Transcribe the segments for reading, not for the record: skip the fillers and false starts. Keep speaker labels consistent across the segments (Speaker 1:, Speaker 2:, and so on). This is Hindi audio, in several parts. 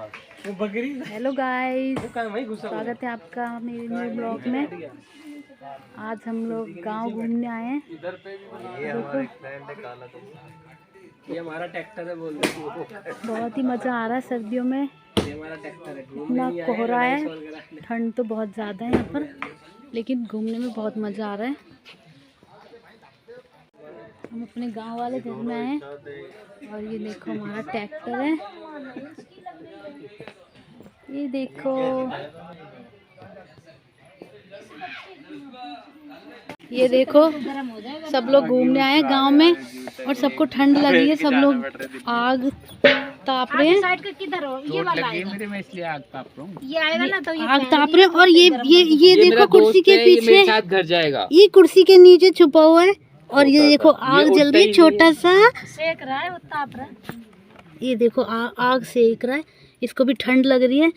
Speaker 1: वो बकरी। हेलो गाइस, स्वागत है आपका मेरे न्यू ब्लॉग में। आज हम लोग गांव घूमने आए हैं।
Speaker 2: इधर पे भी ये हमारा एक फ्रेंड है काला, ये हमारा ट्रैक्टर है बोल रहे।
Speaker 1: बहुत ही मज़ा आ रहा है सर्दियों में।
Speaker 2: ये हमारा ट्रैक्टर है।
Speaker 1: इतना कोहरा है, ठंड तो बहुत ज़्यादा है यहाँ पर, लेकिन घूमने में बहुत मज़ा आ रहा है। हम अपने गांव वाले घर में आए हैं और ये देखो हमारा ट्रैक्टर है। ये देखो, ये देखो सब लोग घूमने आए हैं गांव में और सबको ठंड लगी है। सब लोग आग ताप रहे हैं।
Speaker 3: किधर हो? ये वाला आएगा।
Speaker 2: मैं इसलिए आग ताप रहा हूँ।
Speaker 3: ये आएगा ना तो ये
Speaker 1: आग ताप रहे हैं। और ये देखो कुर्सी के पीछे,
Speaker 2: मेरे साथ घर जाएगा।
Speaker 1: ये कुर्सी के नीचे छुपा हुआ है और ये देखो आग जल रही है। छोटा सा
Speaker 3: सेक रहा है, वो ताप रहा है।
Speaker 1: ये देखो आग सेक रहा है। इसको भी ठंड लग रही है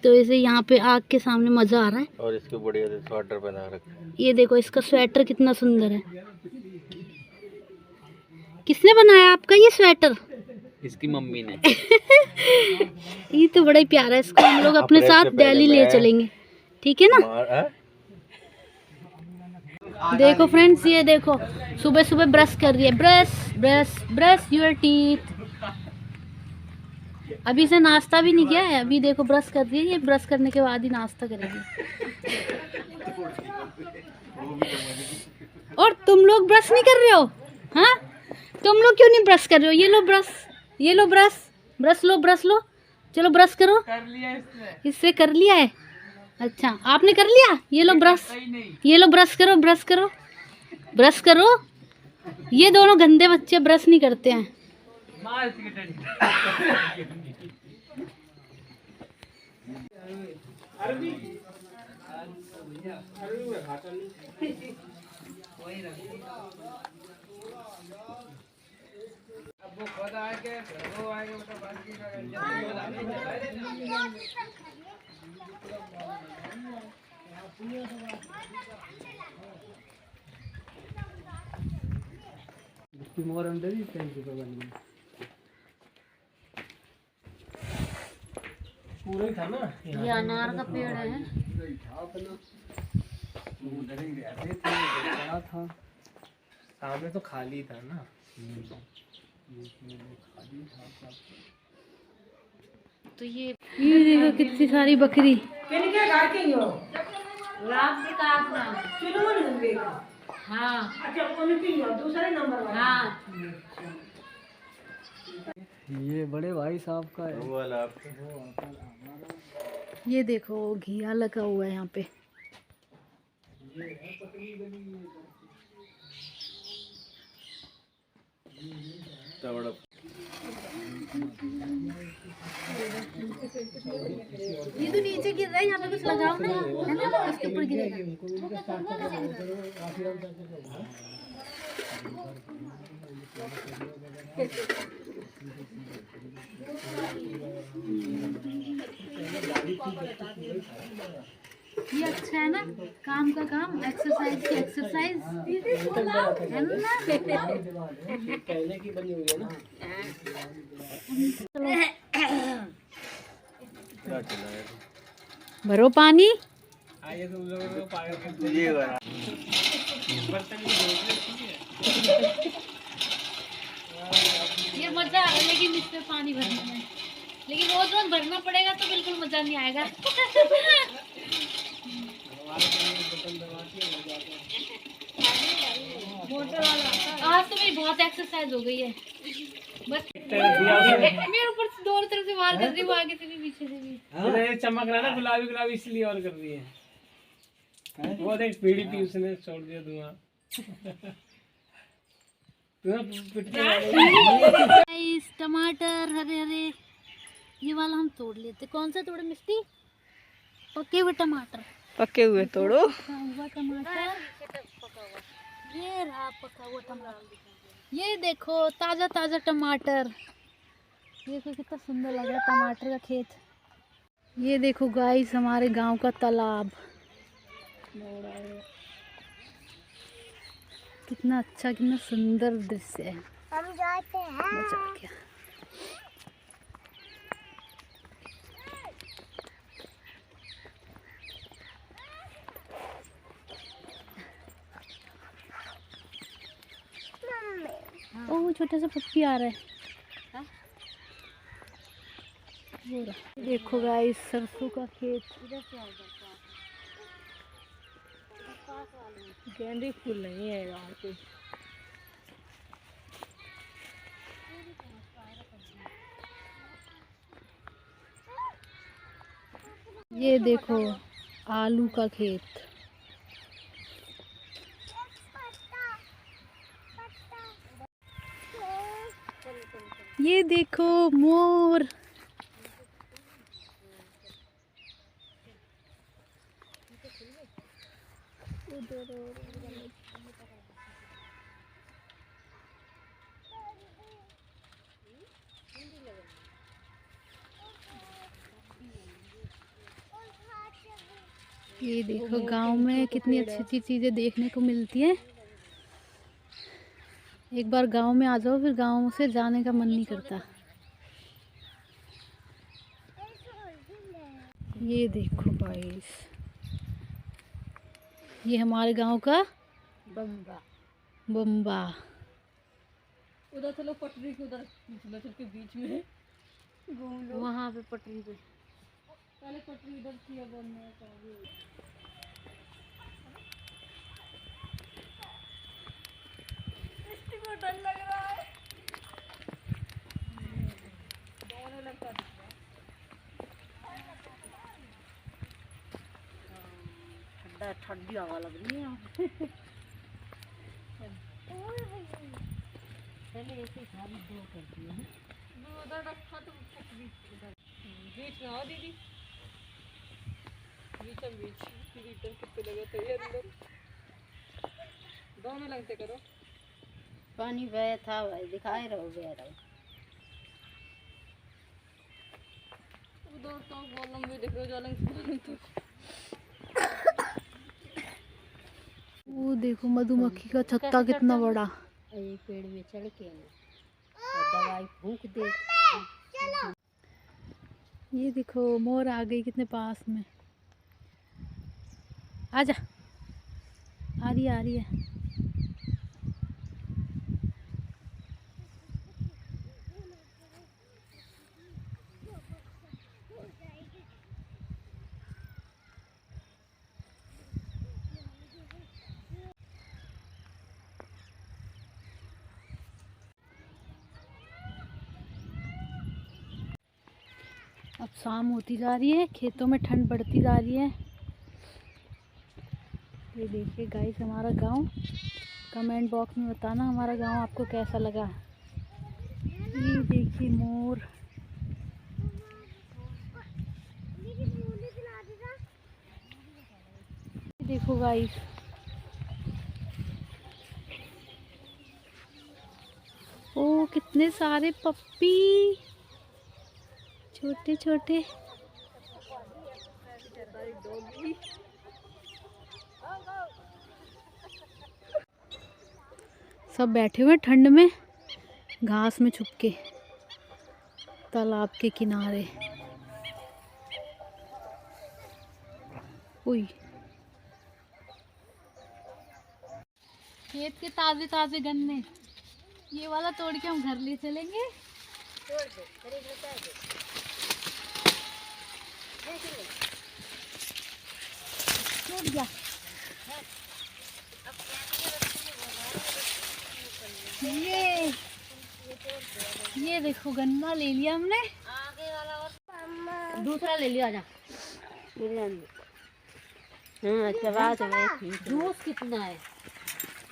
Speaker 1: तो इसे यहाँ पे आग के सामने मजा आ रहा है।
Speaker 2: और इसको बढ़िया से स्वेटर पहना रखा है।
Speaker 1: ये देखो इसका स्वेटर कितना सुंदर है। किसने बनाया आपका ये स्वेटर?
Speaker 2: इसकी मम्मी ने।
Speaker 1: ये तो बड़ा ही प्यारा है। इसको हम लोग अपने साथ दिल्ली ले चलेंगे, ठीक है ना? देखो फ्रेंड्स, ये देखो सुबह सुबह ब्रश कर रही है। Brush brush brush your teeth. अभी से नाश्ता भी नहीं किया है। अभी देखो ब्रश कर रही है। ये ब्रश करने के बाद ही नाश्ता करेगी। और तुम लोग ब्रश नहीं कर रहे हो? हाँ, तुम लोग क्यों नहीं ब्रश कर रहे हो? ये लो ब्रश, ये लो ब्रश, ब्रश लो, ब्रश लो। चलो ब्रश करो।
Speaker 2: कर लिया
Speaker 1: इससे कर लिया है? अच्छा, आपने कर लिया? ये लो ब्रश, ये लो ब्रश करो, ब्रश करो, ब्रश करो। ये दोनों गंदे बच्चे ब्रश नहीं करते हैं।
Speaker 2: अब वो खुद आएंगे, वो आएंगे, मतलब बाकी मोर अंदर ही पूरा ही था ना।
Speaker 1: ये अनार का पेड़ है।
Speaker 2: था सामने तो खाली था ना।
Speaker 1: तो ये देखो कितनी सारी बकरी। हाँ हाँ,
Speaker 2: ये बड़े भाई साहब का है। वो वाला
Speaker 1: ये देखो घिया लगा हुआ है यहाँ पे। ये तो नीचे गिर रहा है, यहाँ पे कुछ लगाओ ना, है ना? इसके ऊपर गिरेगा। ये अच्छा है ना, काम का काम, एक्सरसाइज की एक्सरसाइज, है ना?
Speaker 2: पहले की बनी हुई है ना।
Speaker 1: भरो पानी।
Speaker 2: आइए तुम लोगों को पागल
Speaker 1: ये मजा आ रहा है लेकिन इसमें पानी भरने में, लेकिन रोज रोज भरना पड़ेगा तो बिल्कुल मजा नहीं आएगा। आज तो मेरी बहुत एक्सरसाइज हो गई है। बस मेरे ऊपर से दोनों तरफ से वार कर रही हूँ, आगे से भी पीछे से भी।
Speaker 2: चमक रहा ना गुलाबी गुलाबी, इसलिए और कर रही है। वो देख पीढ़ी थी, उसने छोड़ दिया धुआं।
Speaker 1: टमाटर हरे हरे, ये वाला हम तोड़ लेते। कौन सा तोड़े मिस्टी? पके हुए टमाटर।
Speaker 3: पके हुए तोड़ो।
Speaker 1: पका हुआ टमाटर, ये रहा पका हुआ टमाटर। ये देखो ताजा ताजा टमाटर। देखो कितना सुंदर लग रहा है टमाटर का खेत। ये देखो गाइस हमारे गांव का तालाब, कितना अच्छा, कितना सुंदर दृश्य है।
Speaker 3: हम जाते हैं।
Speaker 1: बचा क्या। छोटा सा पप्पी आ रहा है। वो रहा। देखो गाइस सरसों का खेत।
Speaker 3: गेंदे फूल नहीं है यहाँ पे।
Speaker 1: ये देखो आलू का खेत। ये देखो मोर। ये देखो गांव में कितनी अच्छी अच्छी चीजें देखने को मिलती हैं। एक बार गांव में आ जाओ फिर गांव से जाने का मन नहीं करता। ये देखो गाइस, ये हमारे गांव का
Speaker 3: बम्बा।
Speaker 1: बम्बा।
Speaker 3: उधर चलो पटरी के उधर चल के बीच में घूम लो।
Speaker 1: वहाँ पे पटरी पे
Speaker 3: पहले पटरी इधर थी अब हमने को डर लग रहा है। दोनों लगता है ठंडा ठंडी हवा लग रही है। पहले ऐसे सारी दो करती है दो उधर रखा तो बीच में आओ दीदी। बीचम बीच लीटर कितने लगे थे अंदर दोनों लगते करो।
Speaker 4: पानी बह था भाई दिखाए रहो बह रहो।
Speaker 3: उधर तो कॉलम भी दिख रहे जालंग तो।
Speaker 1: वो देखो मधुमक्खी का छत्ता कितना बड़ा।
Speaker 4: एक पेड़ में चढ़ के और दवाई फूंक दे।
Speaker 1: ये देखो मोर आ गई कितने पास में। आजा, आ रही है आ रही है। अब शाम होती जा रही है, खेतों में ठंड बढ़ती जा रही है। ये देखिए गाइस हमारा गांव। कमेंट बॉक्स में बताना हमारा गांव आपको कैसा लगा। ये देखिए मोर। ये देखो गाइस ओ कितने सारे पप्पी छोटे छोटे। सब बैठे हुए ठंड में घास में छुप के तालाब के किनारे। उई खेत के ताजे ताजे गन्ने। ये वाला तोड़ के हम घर ले चलेंगे। टूट गया। ये देखो गन्ना ले लिया हमने।
Speaker 4: दूसरा ले लिया जा। हाँ चबा चबा। जूस कितना है।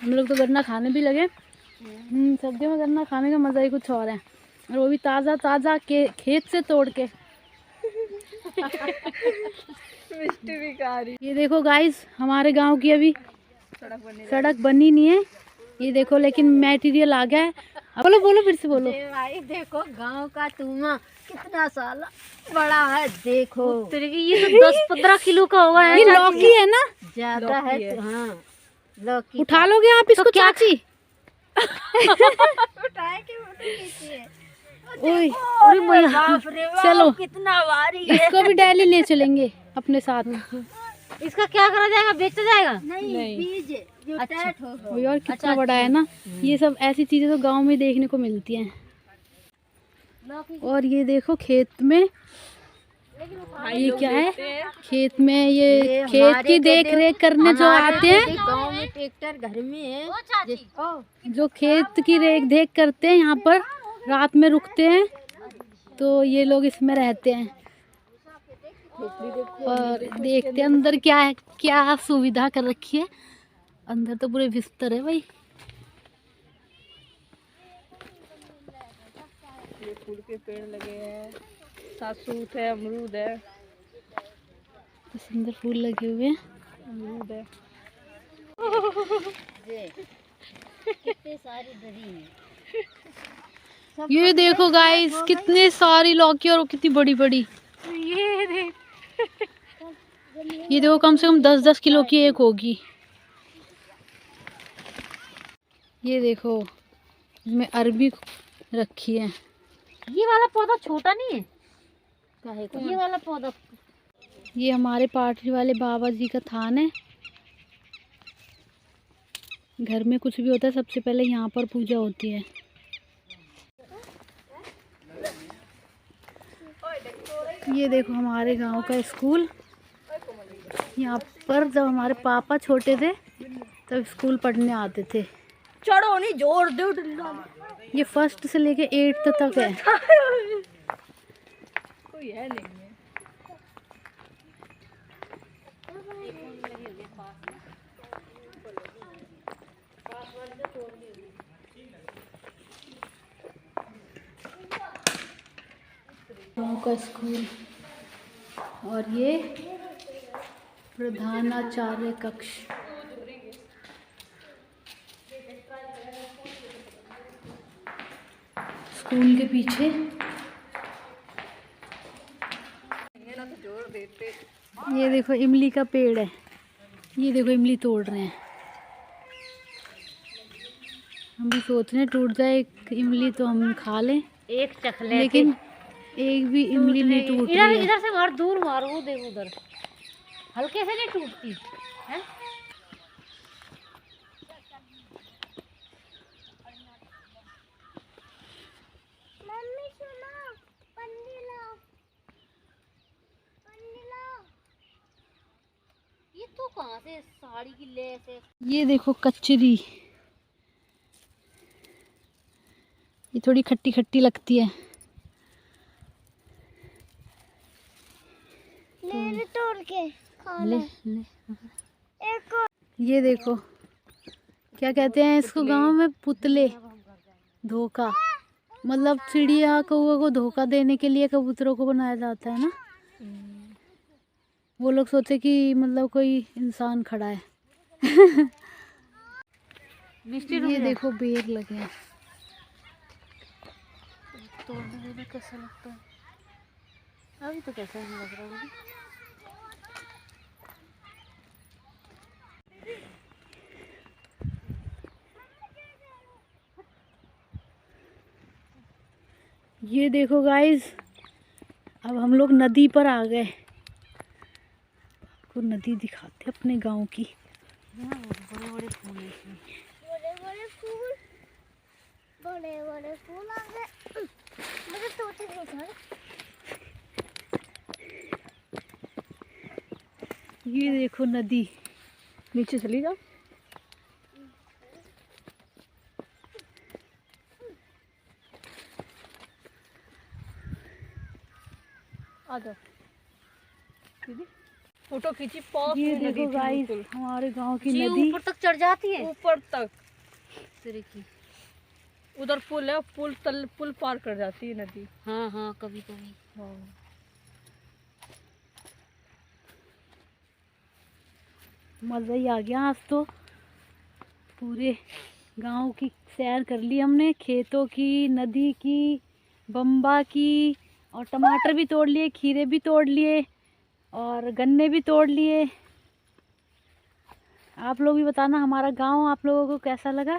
Speaker 1: हम लोग तो गन्ना खाने भी लगे। सर्दियों में गन्ना खाने का मज़ा ही कुछ और है, और वो भी ताज़ा ताज़ा के खेत से तोड़ के।
Speaker 3: मिष्टी भी खा रही।
Speaker 1: ये देखो गाइस हमारे गांव की अभी सड़क बनी नहीं है। ये देखो लेकिन मटेरियल आ गया है। बोलो बोलो फिर से बोलो।
Speaker 4: भाई देखो गांव का टूमा कितना साला बड़ा है। देखो
Speaker 3: ये तो 10-15 किलो का होगा।
Speaker 1: ये लौकी है ना,
Speaker 4: ज्यादा है तो हाँ लौकी।
Speaker 1: उठा लोगे आप इसको चाची?
Speaker 4: उठाए के
Speaker 1: ओए
Speaker 4: बाप रे बाप,
Speaker 1: चलो
Speaker 4: कितना भारी है।
Speaker 1: इसको भी डेली ले चलेंगे अपने साथ।
Speaker 4: इसका क्या करा जाएगा, बेचा जाएगा?
Speaker 3: नहीं।
Speaker 4: बीज जो टाइट हो।
Speaker 1: वो यार कितना बड़ा है ना। ये सब ऐसी चीजें तो गांव में देखने को मिलती हैं। और ये देखो खेत में ये क्या है, खेत में ये खेत की देख रेख करने जो आते हैं,
Speaker 4: गांव में ट्रैक्टर घर में है,
Speaker 1: जो खेत की रेख देख करते हैं, यहाँ पर रात में रुकते हैं, तो ये लोग इसमें रहते हैं और देखते हैं अंदर क्या है, क्या सुविधा कर रखी है। अंदर तो पूरे बिस्तर है भाई।
Speaker 3: ये फूल के पेड़ लगे हैं, सासूत है, अमरूद है,
Speaker 1: तो सुंदर फूल लगे हुए हैं।
Speaker 3: अमरूद है।
Speaker 4: कितनी सारी दरी है।
Speaker 1: ये देखो गाइस कितनी सारी लौकी और कितनी बड़ी बड़ी। ये देखो कम से कम 10-10 किलो की एक होगी। ये देखो इसमें अरबी रखी है।
Speaker 4: ये वाला पौधा छोटा नहीं है? काहे का? ये वाला पौधा
Speaker 1: ये हमारे पाटरी वाले बाबा जी का थान है। घर में कुछ भी होता है सबसे पहले यहाँ पर पूजा होती है। ये देखो हमारे गांव का स्कूल। यहाँ पर जब हमारे पापा छोटे थे तब स्कूल पढ़ने आते थे।
Speaker 4: चढ़ो नहीं, जोर दो।
Speaker 1: ये 1st से लेके 8th तक है।
Speaker 3: कोई है नहीं है।
Speaker 1: गाँव का स्कूल और ये प्रधानाचार्य कक्ष। स्कूल के पीछे ये देखो इमली का पेड़ है। ये देखो इमली तोड़ रहे हैं। हम भी सोच रहे हैं टूट जाए एक इमली तो हम खा लें,
Speaker 4: एक चखले
Speaker 1: लेकिन एक भी इमली नहीं टूट रही है।
Speaker 4: इधर से मार, दूर मारो, वो देखो उधर हल्के से नहीं टूटती है। मम्मी सुनो, पन्नी लाओ, पन्नी लाओ। ये तो कहाँ से साड़ी की लेस है?
Speaker 1: ये देखो कचरी, ये थोड़ी खट्टी खट्टी लगती है।
Speaker 4: ले तोड़ के खा
Speaker 1: ले ले। ये देखो क्या कहते हैं इसको गांव में, पुतले धोखा, मतलब चिड़िया कौवा को धोखा देने के लिए कबूतरों को बनाया जाता है ना। वो लोग सोचे कि मतलब कोई इंसान खड़ा है। ये देखो बेर लगे हैं।
Speaker 4: तोड़ने में कैसा लगता है? अभी तो कैसा नहीं लग रहा मुझे।
Speaker 1: ये देखो गाइस, अब हम लोग नदी पर आ गए। आपको नदी दिखाते अपने गांव की।
Speaker 4: यहाँ बड़े बड़े फूल हैं इसमें। बड़े बड़े फूल, बड़े बड़े फूल आ गए। मुझे तोते नहीं था।
Speaker 1: ये देखो नदी,
Speaker 3: नीचे चली जाओ। आ जाओ दीदी, फोटो खींची। पास
Speaker 1: ये
Speaker 3: में नदी
Speaker 1: देखो
Speaker 3: थी
Speaker 1: गाइस
Speaker 3: बिल्कुल।
Speaker 1: हमारे गांव की
Speaker 4: जी
Speaker 1: नदी।
Speaker 4: ऊपर तक चढ़ जाती है।
Speaker 3: ऊपर तक
Speaker 4: तेरे की।
Speaker 3: उधर पुल है, पुल पार कर जाती है नदी।
Speaker 4: हाँ हाँ, कभी कभी।
Speaker 3: हाँ।
Speaker 1: मज़ा ही आ गया आज तो। पूरे गांव की सैर कर ली हमने, खेतों की, नदी की, बम्बा की, और टमाटर भी तोड़ लिए, खीरे भी तोड़ लिए और गन्ने भी तोड़ लिए। आप लोग भी बताना हमारा गांव आप लोगों को कैसा लगा।